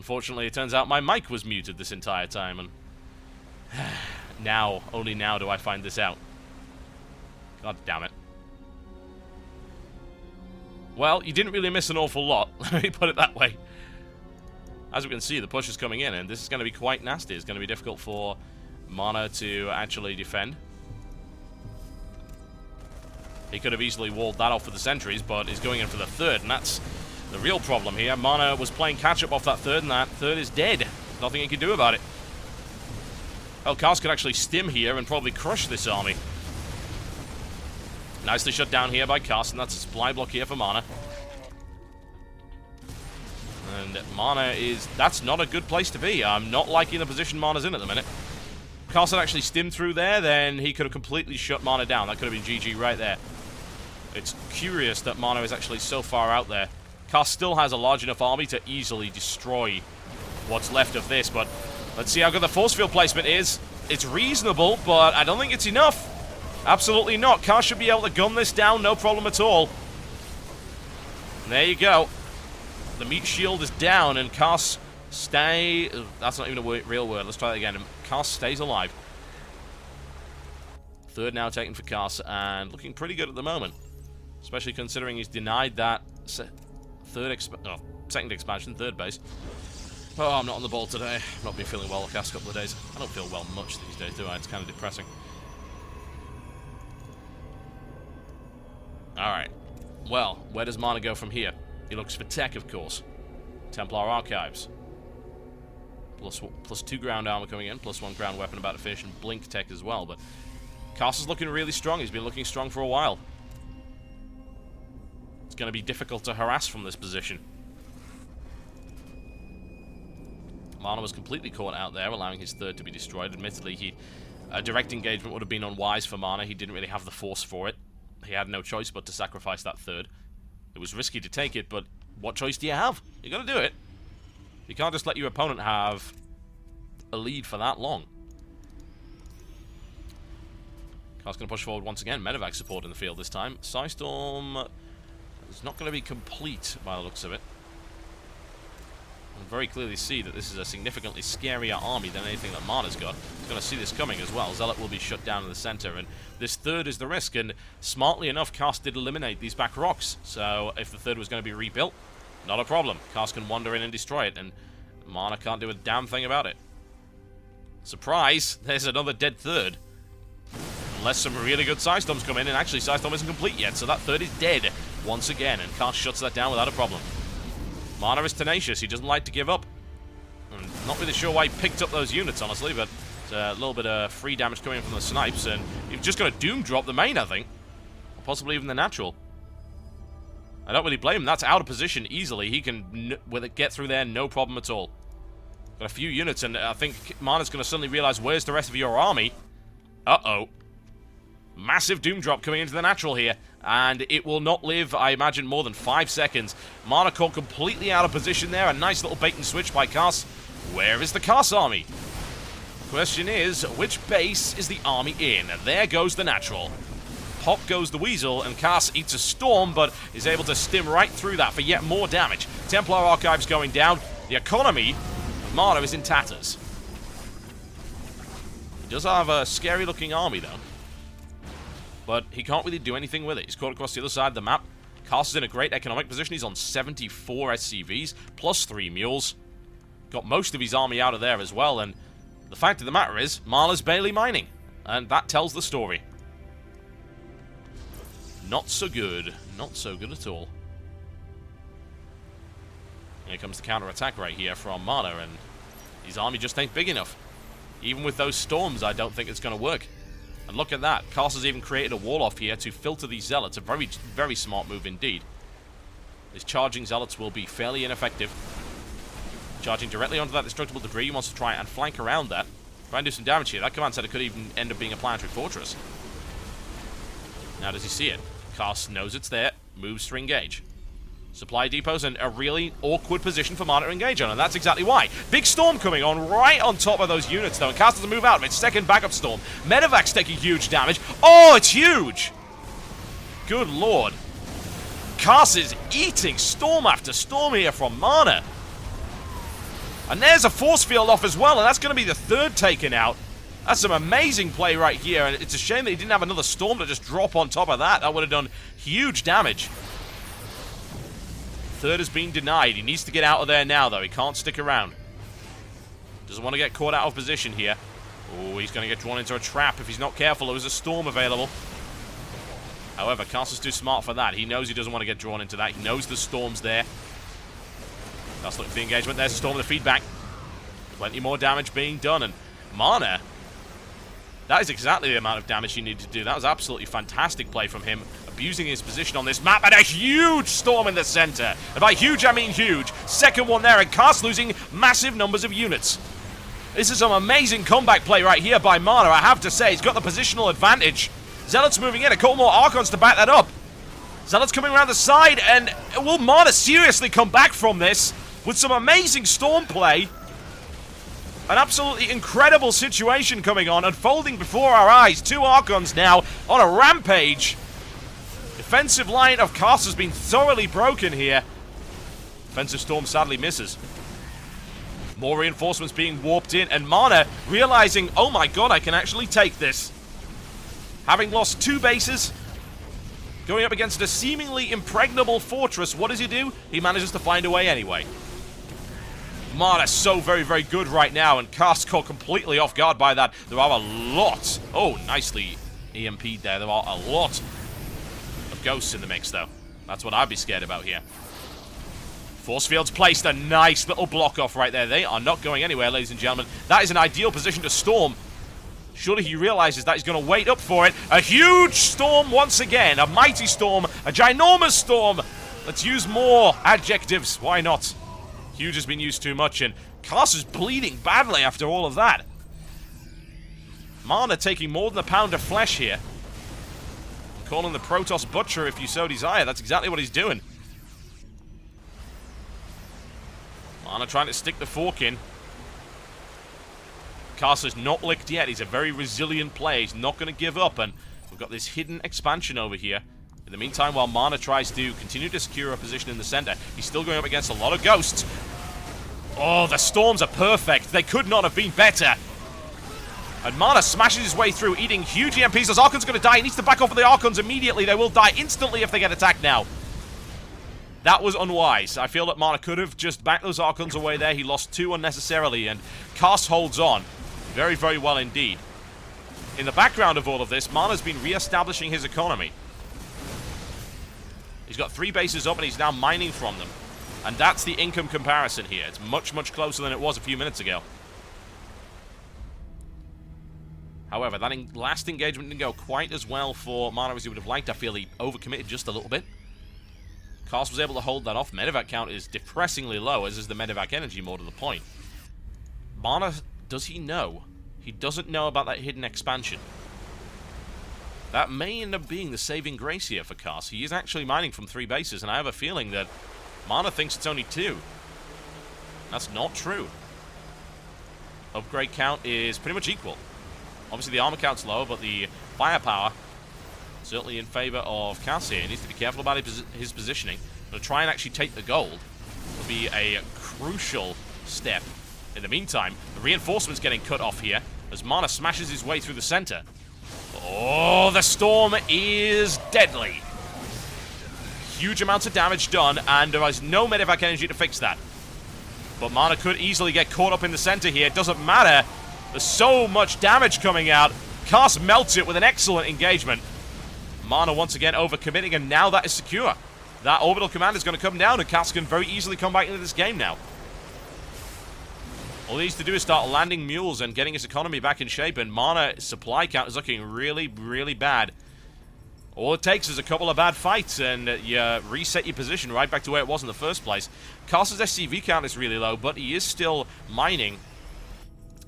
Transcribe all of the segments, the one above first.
Unfortunately, it turns out my mic was muted this entire time, and now, only now do I find this out. God damn it. Well, you didn't really miss an awful lot, let me put it that way. As we can see, the push is coming in, and this is going to be quite nasty. It's going to be difficult for MaNa to actually defend. He could have easily walled that off for the sentries, but he's going in for the third, and that's the real problem here. MaNa was playing catch-up off that third, and that third is dead. Nothing he can do about it. Well, Kas could actually stim here and probably crush this army. Nicely shut down here by Kas, and that's a supply block here for MaNa. And MaNa is... that's not a good place to be. I'm not liking the position MaNa's in at the minute. Kas had actually stimmed through there, then he could have completely shut MaNa down. That could have been GG right there. It's curious that MaNa is actually so far out there. Kas still has a large enough army to easily destroy what's left of this, but let's see how good the force field placement is. It's reasonable, but I don't think it's enough. Absolutely not. Kas should be able to gun this down, no problem at all. And there you go. The meat shield is down, and Kas stay... that's not even a real word. Let's try that again. Kas stays alive. Third now taken for Kas, and looking pretty good at the moment. Especially considering he's denied that second expansion, third base. Oh, I'm not on the ball today. I've not been feeling well the past couple of days. I don't feel well much these days, do I? It's kind of depressing. Alright. Well, where does MaNa go from here? He looks for tech, of course. Templar Archives. Plus 2 ground armor coming in, plus 1 ground weapon about to finish, and blink tech as well. But Kas is looking really strong. He's been looking strong for a while. It's going to be difficult to harass from this position. MaNa was completely caught out there, allowing his third to be destroyed. Admittedly, a direct engagement would have been unwise for MaNa. He didn't really have the force for it. He had no choice but to sacrifice that third. It was risky to take it, but what choice do you have? You got to do it. You can't just let your opponent have a lead for that long. Kas going to push forward once again. Medevac support in the field this time. Psystorm is not going to be complete by the looks of it. You can very clearly see that this is a significantly scarier army than anything that MaNa's got. He's going to see this coming as well. Zealot will be shut down in the center, and this third is the risk, and smartly enough, Kas did eliminate these back rocks, so if the third was going to be rebuilt, not a problem. Kas can wander in and destroy it, and MaNa can't do a damn thing about it. Surprise! There's another dead third. Unless some really good Psystorms come in, and actually Psystorm isn't complete yet, so that third is dead once again, and Kas shuts that down without a problem. MaNa is tenacious. He doesn't like to give up. I'm not really sure why he picked up those units, honestly, but it's a little bit of free damage coming in from the snipes, and you've just got to doom drop the main, I think. Or possibly even the natural. I don't really blame him. That's out of position easily. He can get through there, no problem at all. Got a few units, and I think MaNa's going to suddenly realize, where's the rest of your army? Uh-oh. Massive doom drop coming into the natural here, and it will not live, I imagine, more than 5 seconds. MaNa caught completely out of position there. A nice little bait and switch by Kas. Where is the Kas army? Question is, which base is the army in? There goes the natural. Pop goes the weasel, and Kas eats a storm, but is able to stim right through that for yet more damage. Templar Archives going down. The economy of MaNa is in tatters. He does have a scary-looking army, though. But he can't really do anything with it. He's caught across the other side of the map. Kas is in a great economic position. He's on 74 SCVs, plus 3 mules. Got most of his army out of there as well, and the fact of the matter is, MaNa's barely mining. And that tells the story. Not so good. Not so good at all. Here comes the counter-attack right here from MaNa, and his army just ain't big enough. Even with those storms, I don't think it's going to work. And look at that. Kas has even created a wall off here to filter these zealots. A very, very smart move indeed. These charging zealots will be fairly ineffective. Charging directly onto that destructible debris. He wants to try and flank around that. Try and do some damage here. That command center could even end up being a planetary fortress. Now does he see it? Kas knows it's there. Moves to engage. Supply depots in a really awkward position for MaNa to engage on, and that's exactly why. Big storm coming on right on top of those units, though, and Kas doesn't move out of it. Second backup storm. Medevac's taking huge damage. Oh, it's huge! Good lord. Kas is eating storm after storm here from MaNa. And there's a force field off as well, and that's going to be the third taken out. That's some amazing play right here, and it's a shame that he didn't have another storm to just drop on top of that. That would have done huge damage. Third has been denied. He needs to get out of there now, though. He can't stick around. Doesn't want to get caught out of position here. Oh, he's going to get drawn into a trap if he's not careful. There was a storm available. However, Kas is too smart for that. He knows he doesn't want to get drawn into that. He knows the storm's there. That's looking for the engagement. There's a storm with the feedback. Plenty more damage being done, and MaNa, that is exactly the amount of damage he needed to do. That was absolutely fantastic play from him, abusing his position on this map, and a huge storm in the center. And by huge, I mean huge. Second one there, and Kas losing massive numbers of units. This is some amazing comeback play right here by MaNa, I have to say. He's got the positional advantage. Zealots moving in, a couple more Archons to back that up. Zealots coming around the side, and will MaNa seriously come back from this with some amazing storm play? An absolutely incredible situation coming on, unfolding before our eyes. Two Archons now on a rampage. Defensive line of Kas has been thoroughly broken here. Defensive storm sadly misses. More reinforcements being warped in, and MaNa realizing, oh my god, I can actually take this. Having lost 2 bases, going up against a seemingly impregnable fortress, what does he do? He manages to find a way anyway. MaNa's so very, very good right now, and Kas caught completely off guard by that. There are a lot. Oh, nicely EMP'd there. There are a lot of ghosts in the mix, though. That's what I'd be scared about here. Force fields placed. A nice little block off right there. They are not going anywhere, ladies and gentlemen. That is an ideal position to storm. Surely he realizes that he's going to wait up for it. A huge storm once again. A mighty storm. A ginormous storm. Let's use more adjectives. Why not? Huge has been used too much, and Kas is bleeding badly after all of that. MaNa taking more than a pound of flesh here. Calling the Protoss butcher if you so desire. That's exactly what he's doing. MaNa trying to stick the fork in. Kas is not licked yet. He's a very resilient player. He's not going to give up, and we've got this hidden expansion over here. In the meantime, while MaNa tries to continue to secure a position in the center, he's still going up against a lot of ghosts. Oh, the storms are perfect. They could not have been better. And MaNa smashes his way through, eating huge EMPs. Those Archons are going to die. He needs to back off of the Archons immediately. They will die instantly if they get attacked now. That was unwise. I feel that MaNa could have just backed those Archons away there. He lost 2 unnecessarily, and Kas holds on very, very well indeed. In the background of all of this, MaNa's been re-establishing his economy. He's got 3 bases up, and he's now mining from them. And that's the income comparison here. It's much, much closer than it was a few minutes ago. However, that last engagement didn't go quite as well for MaNa as he would have liked. I feel he overcommitted just a little bit. Kas was able to hold that off. Medevac count is depressingly low, as is the Medevac energy, more to the point. MaNa, does he know? He doesn't know about that hidden expansion. That may end up being the saving grace here for Kas. He is actually mining from 3 bases, and I have a feeling that MaNa thinks it's only 2. That's not true. Upgrade count is pretty much equal. Obviously, the armor count's lower, but the firepower certainly in favor of Kas here. He needs to be careful about his positioning. To try and actually take the gold will be a crucial step. In the meantime, the reinforcements getting cut off here as MaNa smashes his way through the center. Oh, the storm is deadly. Huge amounts of damage done, and there is no medevac energy to fix that. But MaNa could easily get caught up in the center here. It doesn't matter. There's so much damage coming out. Kas melts it with an excellent engagement. MaNa once again overcommitting, and now that is secure. That orbital command is going to come down, and Kas can very easily come back into this game now. All he needs to do is start landing mules and getting his economy back in shape, and MaNa's supply count is looking really, really bad. All it takes is a couple of bad fights, and you reset your position right back to where it was in the first place. Kas's SCV count is really low, but he is still mining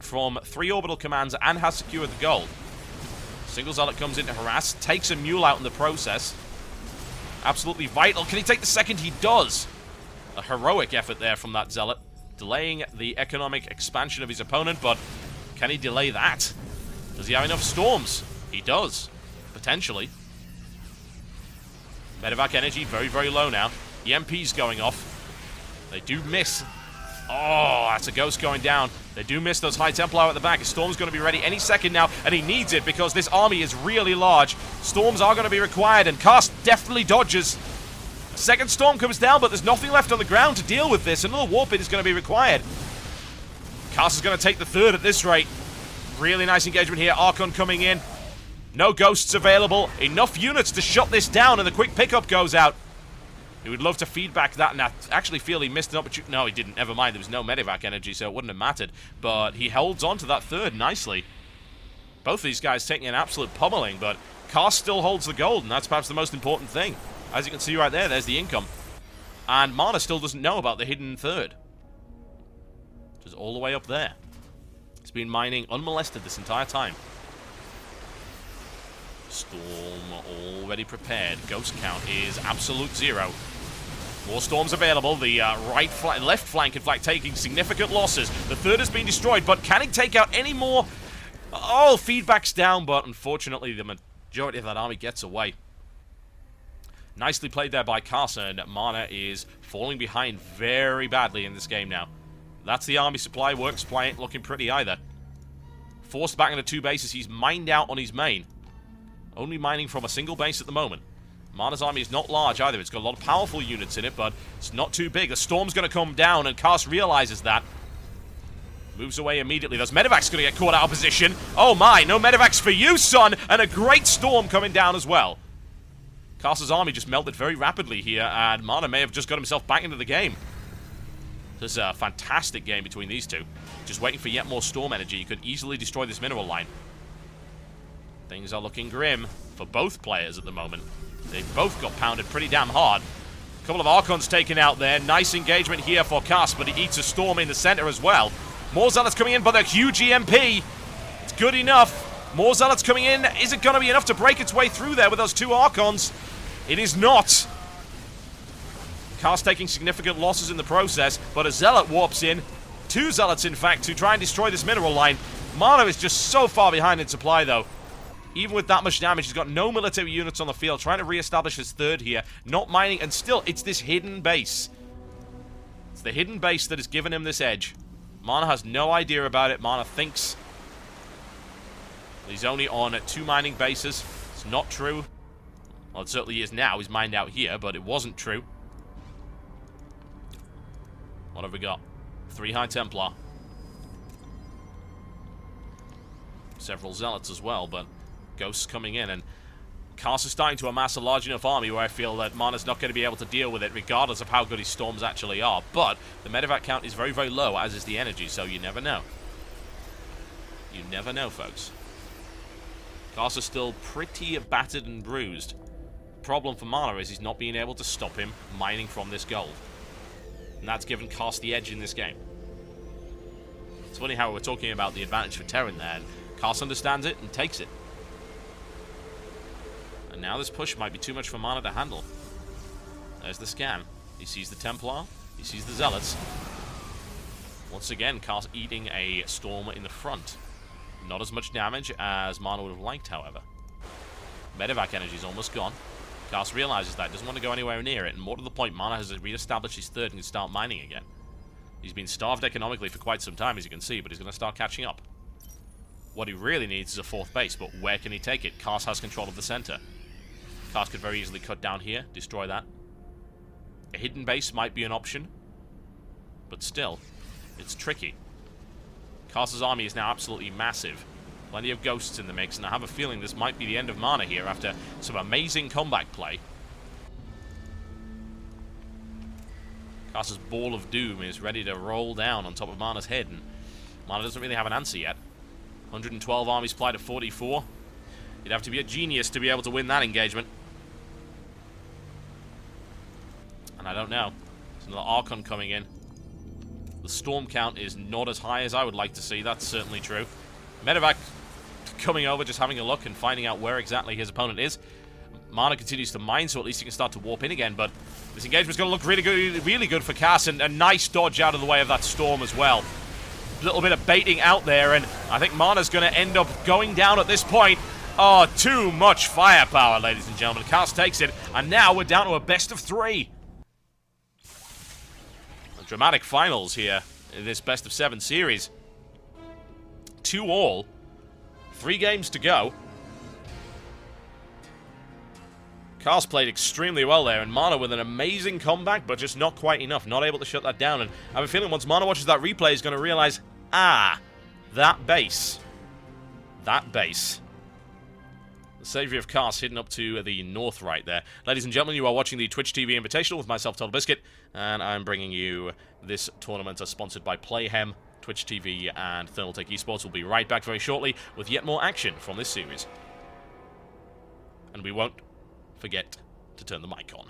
from 3 orbital commands and has secured the gold. Single Zealot comes in to harass, takes a mule out in the process. Absolutely vital. Can he take the second? He does. A heroic effort there from that Zealot, delaying the economic expansion of his opponent, but can he delay that? Does he have enough storms? He does. Potentially. Medevac energy very, very low now. EMP's going off. They do miss Oh, that's a Ghost going down. They do miss those High Templar at the back. Storm's going to be ready any second now, and he needs it because this army is really large. Storms are going to be required, and Kas definitely dodges. A second Storm comes down, but there's nothing left on the ground to deal with this. Another Warp In is going to be required. Kas is going to take the third at this rate. Really nice engagement here. Archon coming in. No Ghosts available. Enough units to shut this down, and the quick pickup goes out. He would love to feedback that, and I actually feel he missed an opportunity. No, he didn't. Never mind. There was no medevac energy, so it wouldn't have mattered. But he holds on to that third nicely. Both of these guys taking an absolute pummeling, but Kas still holds the gold, and that's perhaps the most important thing. As you can see right there, there's the income. And MaNa still doesn't know about the hidden third. Which is all the way up there. He's been mining unmolested this entire time. Storm already prepared. Ghost count is absolute 0. More Storms available. The left flank, in fact, taking significant losses. The third has been destroyed, but can he take out any more? Oh, feedback's down, but unfortunately the majority of that army gets away. Nicely played there by Kas, and MaNa is falling behind very badly in this game now. That's the army supply. Work supply ain't looking pretty either. Forced back into 2 bases. He's mined out on his main. Only mining from a single base at the moment. MaNa's army is not large either. It's got a lot of powerful units in it, but it's not too big. The Storm's going to come down, and Kas realizes that. Moves away immediately. Those medevac's going to get caught out of position. Oh my, no medevacs for you, son! And a great Storm coming down as well. Kas's army just melted very rapidly here, and MaNa may have just got himself back into the game. This is a fantastic game between these two. Just waiting for yet more Storm energy. You could easily destroy this mineral line. Things are looking grim for both players at the moment. They both got pounded pretty damn hard. A couple of Archons taken out there. Nice engagement here for Kas, but he eats a Storm in the center as well. More Zealots coming in, but a huge EMP. It's good enough. More Zealots coming in. Is it going to be enough to break its way through there with those 2 Archons? It is not. Kas taking significant losses in the process, but a Zealot warps in. 2 Zealots, in fact, to try and destroy this mineral line. MaNa is just so far behind in supply, though. Even with that much damage, he's got no military units on the field, trying to re-establish his third here. Not mining, and still, it's this hidden base. It's the hidden base that has given him this edge. MaNa has no idea about it. MaNa thinks he's only on 2 mining bases. It's not true. Well, it certainly is now. He's mined out here, but it wasn't true. What have we got? 3 High Templar. Several Zealots as well, but Ghosts coming in, and Kas is starting to amass a large enough army where I feel that MaNa's not going to be able to deal with it, regardless of how good his Storms actually are. But the medevac count is very, very low, as is the energy, so you never know. You never know, folks. Kas is still pretty battered and bruised. The problem for MaNa is he's not being able to stop him mining from this gold. And that's given Kas the edge in this game. It's funny how we're talking about the advantage for Terran there, and Kas understands it and takes it. And now this push might be too much for MaNa to handle. There's the scan. He sees the Templar. He sees the Zealots. Once again, Kas eating a Storm in the front. Not as much damage as MaNa would have liked, however. Medevac energy is almost gone. Kas realizes that. Doesn't want to go anywhere near it. And more to the point, MaNa has re-established his third and can start mining again. He's been starved economically for quite some time, as you can see, but he's going to start catching up. What he really needs is a 4th base, but where can he take it? Kas has control of the center. Kas could very easily cut down here, destroy that. A hidden base might be an option, but still, it's tricky. Kas's army is now absolutely massive. Plenty of Ghosts in the mix, and I have a feeling this might be the end of MaNa here after some amazing comeback play. Kas's Ball of Doom is ready to roll down on top of MaNa's head, and MaNa doesn't really have an answer yet. 112 army supply to 44. You'd have to be a genius to be able to win that engagement. And I don't know. There's another Archon coming in. The Storm count is not as high as I would like to see. That's certainly true. Medevac coming over, just having a look and finding out where exactly his opponent is. MaNa continues to mine, so at least he can start to warp in again. But this engagement's going to look really good for Kas, and a nice dodge out of the way of that Storm as well. A little bit of baiting out there, and I think MaNa's going to end up going down at this point. Oh, too much firepower, ladies and gentlemen. Kas takes it, and now we're down to a best of 3. A dramatic finals here. this best-of-7 series. 2-all. 3 games to go. Kas played extremely well there, and MaNa with an amazing comeback, but just not quite enough. Not able to shut that down, and I have a feeling once MaNa watches that replay, he's going to realize, that base. That base. The Saviour of Kas hidden up to the north right there. Ladies and gentlemen, you are watching the Twitch TV Invitational with myself, TotalBiscuit, and I'm bringing you this tournament sponsored by Playhem, Twitch TV, and Thermaltake Esports. We'll be right back very shortly with yet more action from this series. And we won't forget to turn the mic on.